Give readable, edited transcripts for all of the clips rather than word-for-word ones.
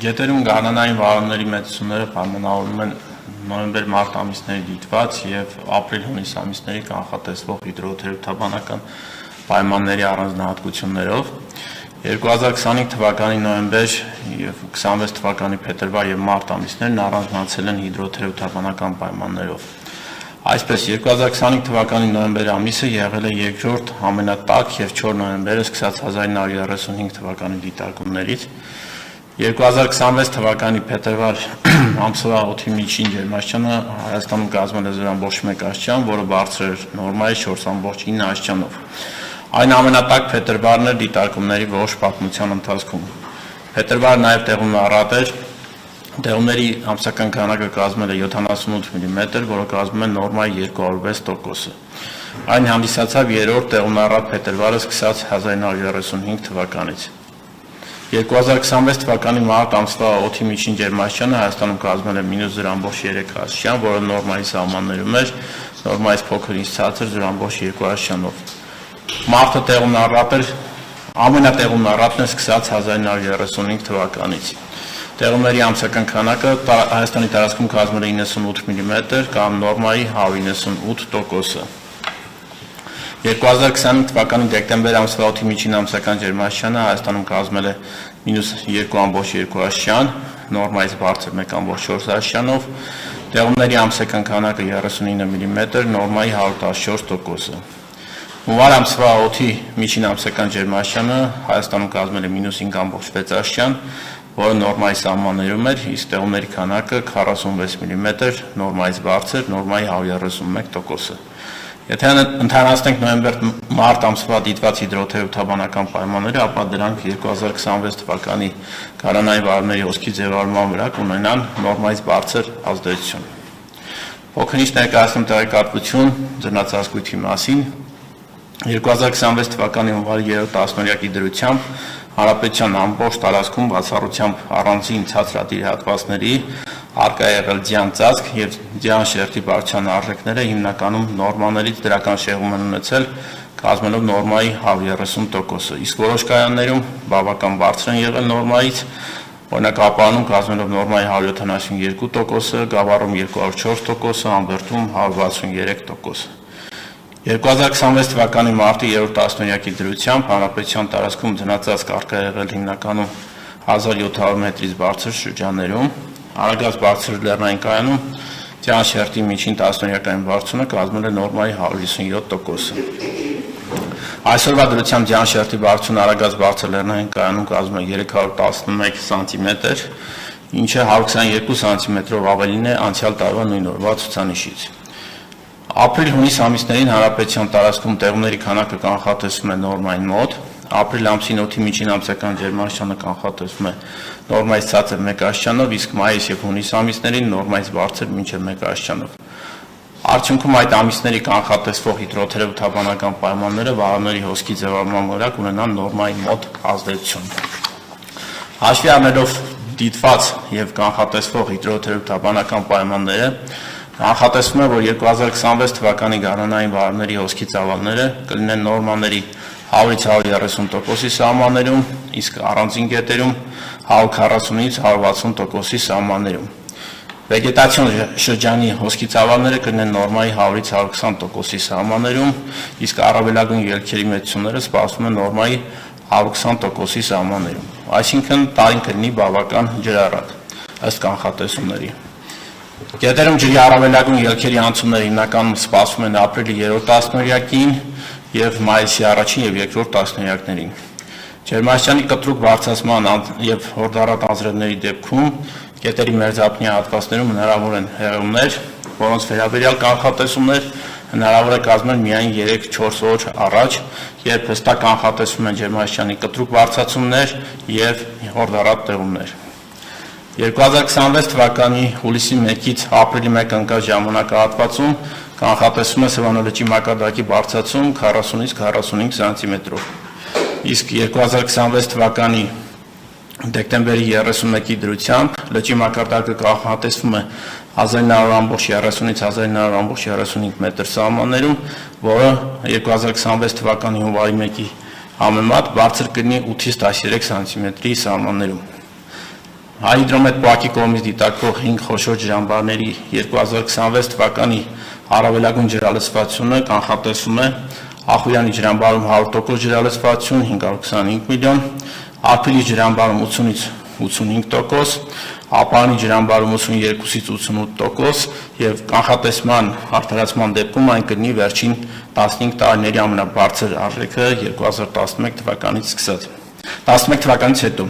Գետերում գարնանային վարունների մեծությունները պայմանավորվում են նոյեմբեր-մարտ ամիսների դիտված եւ ապրիլ-հունիս ամիսների կանխատեսվող հիդրոթերապևտաբանական պայմանների առանձնահատկություններով 2025 թվականի նոյեմբեր եւ 26 թվականի փետրվար եւ մարտ ամիսներն առանձնացել են հիդրոթերապևտաբանական պայմաններով։ Այսպես 2025 թվականի նոյեմբեր ամիսը եղել է երկրորդ ամենատաք եւ 4 նոյեմբերը սկսած 1935 թվականի դիտարկումներից 2026 թվականի փետրվար ամսվա օդի միջին ջերմաստիճանը Հայաստանում կազմել է 0.1 աստիճան, որը բարձր էր նորմայի 4.9 աստիճանով։ Այն ամենատաք փետրվարն էր դիտարկումների ողջ պատմության ընթացքում։ Փետրվարը նաև տեղում առատ էր, տեղումների ամսական քանակը կազմել է 78 մմ, որը կազմում է նորմայի 206%։ Այն հանդիսացավ երրորդ տեղում առատ փետրվարը սկսած 1935 թվականից։ 2026 թվականի մարտ ամսվա օդի միջին ջերմաստիճանը Հայաստանում կազմել է -0.3 աստիճան, որը նորմայի սահմաններում էր, նորմայից փոքր ինչ ցածր 0.2 աստիճանով։ Մարտը տեղում առատ էր, ամենատեղում առատն է սկսած 1935 թվականից։ Տեղումների ամսական քանակը Հայաստանի տարածքում կազմել է 98 մմ կամ նորմայի 198%։ 2025 թվականի դեկտեմբեր ամսվա օդի միջին ամսական ջերմաստիճանը Հայաստանում կազմել է -2.2 աստիճան, նորմայից բարձր 1.4 աստիճանով, տեղումների ամսական քանակը 39 մմ, նորմայի 114%։ Հունվար ամսվա օդի միջին ամսական ջերմաստիճանը Հայաստանում կազմել է -5.6 աստիճան, որը նորմայի սահմաններում էր, իսկ տեղումների քանակը 46 մմ, նորմայից բարձր, նորմայի 131%։ Եթե ընդհանրացնենք նոյեմբեր-մարտ ամսվա դիտված հիդրոթերապևտաբանական պայմանները, ապա դրանք 2026 թվականի գարնանային վարունների հոսքի ձևավորման վրա կունենան նորմայից բարձր ազդեցություն։ Փոքր-ինչ ներկայացնում տեղեկատվություն ձնածածկույթի մասին։ 2026 թվականի հունվարի 3-րդ տասնօրյակի դրությամբ Հանրապետության ամբողջ տարածքում բացառությամբ առանձին ցածրադիր հատվածների առկա եղել ձյան ծածկ եւ ձյան շերտի բարձրության արժեքները հիմնականում նորմաներից դրական շեղում են ունեցել, կազմելով նորմայի 130%, իսկ որոշ կայաններում բավական բարձր են եղել նորմայից, օրինակ Ապանում կազմելով նորմայի 172%, Գավառում 204%, Ամբերդում 163%։ 2026 թվականի մարտի 3-րդ տասնօրյակի դրությամբ Հանրապետության տարածքում ձնածածկ առկա եղել հիմնականում 1700 մետրից բարձր շրջաններում, Արագած բարձր լեռնային կայանում ձյան շերտի միջին տասնօրյակային բարձրությունը կազմել է նորմայի 157%։ Այսօրվա դրությամբ ձյան շերտի բարձրությունը Արագած բարձր լեռնային կայանում կազմում է 311 սանտիմետր, ինչը 122 սանտիմետրով ավելին է անցյալ տարվա նույն օրվա ցուցանիշից։ Ապրիլ-հունիս ամիսներին Հանրապետության տարածքում տեղումների քանակը կանխատեսվում է նորմային մոտ, ապրիլ ամսին օդի միջին ամսական ջերմաստիճանը կանխատեսվում է նորմայից ցածր 1 աստիճանով, իսկ մայիս եւ հունիս ամիսներին նորմայից բարձր մինչեւ 1 աստիճանով։ Արդյունքում այդ ամիսների կանխատեսվող հիդրոթերապևտաբանական պայմանները վարունների հոսքի ձևավորման վրա կունենան նորմայի մոտ ազդեցություն։ Հաշվի առնելով դիտված եւ կանխատեսվող հիդրոթերապևտաբանական պայմանները, կանխատեսվում է, որ 2026 թվականի գարնանային վարունների հոսքի ծավալները կլինեն նորմաների 100-130%-ի սահմաններում, իսկ առանձին գետերում 140-ից 160%-ի սահմաններում։ Վեգետացիոն շրջանի հոսքի ծավալները կլինեն նորմայի 100-120%-ի սահմաններում, իսկ առավելագույն ելքերի մեծությունները սպասվում են նորմայի 120%-ի սահմաններում։ Այսինքն տարին կլինի բավական ջրառատ ըստ կանխատեսումների։ Գետերում ջրի առավելագույն ելքերի անցումները հիմնականում սպասվում են ապրիլի 3-րդ տասնօրյակին եւ մայիսի 1-ին եւ 2-րդ տասնօրյակներին։ Ջերմաստիճանի կտրուկ բարձրացման եւ հորդառատ անձրևների դեպքում գետերի մերձափնյա հատվածներում հնարավոր են հեղեղումներ, որոնց վերաբերյալ կանխատեսումներ հնարավոր է կազմել միայն 3-4 օր առաջ, երբ հստակ կանխատեսվում են ջերմաստիճանի կտրուկ բարձրացումներ եւ հորդառատ տեղումներ։ 2026 թվականի հուլիսի 1-ից ապրիլի 1 ընկած ժամանակահատվածում կանխատեսվում է Սևանա լճի մակարդակի բարձրացում 40-ից 45 սանտիմետրով, իսկ 2026 թվականի դեկտեմբերի 31-ի դրությամբ լճի մակարդակը կանխատեսվում է 1930-ից 1935 մետր սահմաններում, որը 2026 թվականի հունվարի 1-ի համեմատ բարձր կլինի 8-ից 13 սանտիմետրի սահմաններում։ Հydromet Պակի կողմից դիտարկվող 5 խոշոր ջրամբարների 2026 թվականի առավելագույն ջրալսվածությունը կանխատեսվում է Ախուրյանի ջրամբարում 100% ջրալսվածություն 525 միլիոն, Ափիլի ջրամբարում 80-ից 85%, Ապարանի ջրամբարում 82-ից 88% եւ կանխատեսման արդարացման դեպքում այն կլինի վերջին 15 տարիների ամենաբարձր արժեքը 2011 թվականից սկսած։ 11 թվականից հետո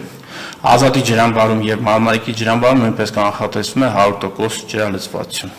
Ազատի ջրամբարում եւ Մարմարիկի ջրամբարում նույնպես կանխատեսվում է 100% ջրալսվածություն։